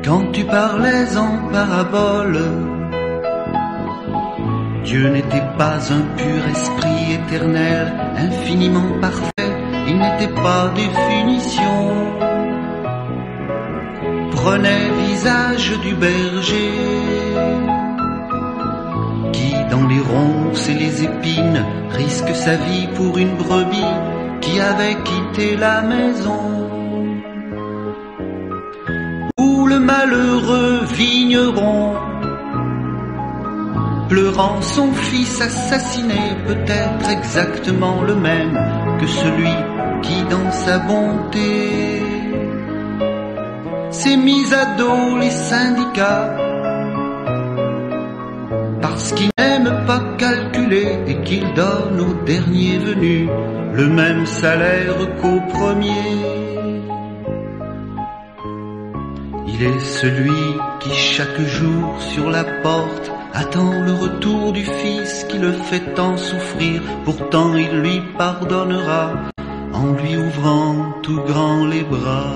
Quand tu parlais en parabole, Dieu n'était pas un pur esprit éternel, infiniment parfait, il n'était pas définition. Prenait visage du berger, qui dans les ronces et les épines risque sa vie pour une brebis qui avait quitté la maison. Ou le malheureux vigneron, pleurant son fils assassiné, peut-être exactement le même que celui qui dans sa bonté s'est mis à dos les syndicats, parce qu'il n'aime pas calculer et qu'il donne au dernier venu le même salaire qu'au premier. Il est celui qui chaque jour sur la porte attend le retour du fils qui le fait tant souffrir, pourtant il lui pardonnera en lui ouvrant tout grand les bras.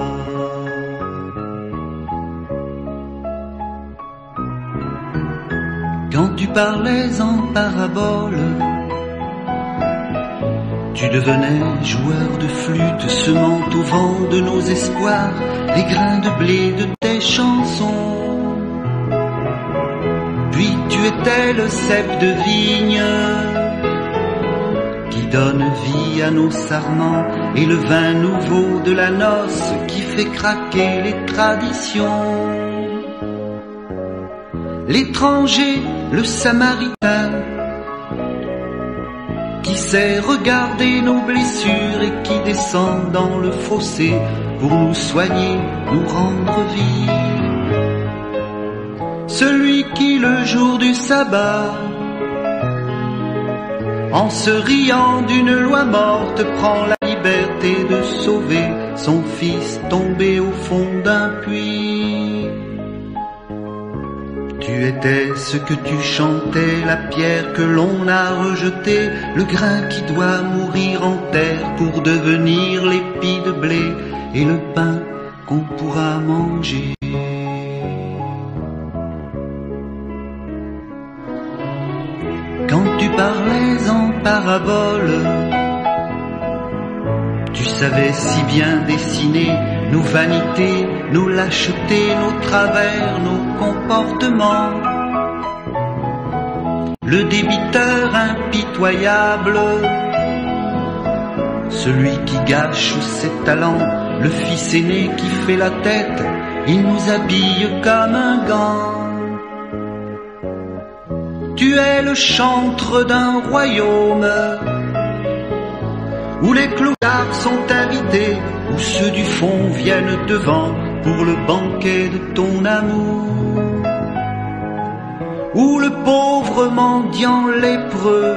Quand tu parlais en parabole, tu devenais joueur de flûte, semant au vent de nos espoirs les grains de blé de tes chansons. Puis tu étais le cep de vigne qui donne vie à nos sarments et le vin nouveau de la noce qui fait craquer les traditions. L'étranger, le samaritain, qui sait regarder nos blessures et qui descend dans le fossé pour nous soigner, nous rendre vie. Celui qui le jour du sabbat, en se riant d'une loi morte, prend la liberté de sauver son fils tombé au fond d'un puits. Tu étais ce que tu chantais, la pierre que l'on a rejetée, le grain qui doit mourir en terre pour devenir l'épi de blé et le pain qu'on pourra manger. Quand tu parlais en parabole, tu savais si bien dessiner nos vanités, nos lâchetés, nos travers, nos comportements. Le débiteur impitoyable, celui qui gâche ses talents, le fils aîné qui fait la tête, il nous habille comme un gant. Tu es le chantre d'un royaume où les clochards sont invités, où ceux du fond viennent devant pour le banquet de ton amour, où le pauvre mendiant lépreux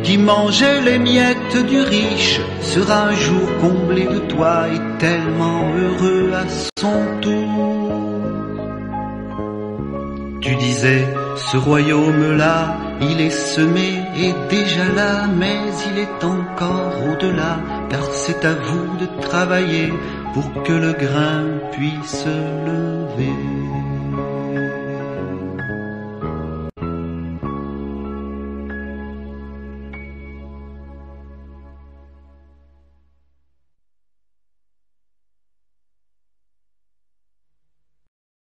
qui mangeait les miettes du riche sera un jour comblé de toi et tellement heureux à son tour. Tu disais, ce royaume-là, il est semé et déjà là, mais il est encore au-delà, car c'est à vous de travailler pour que le grain puisse lever.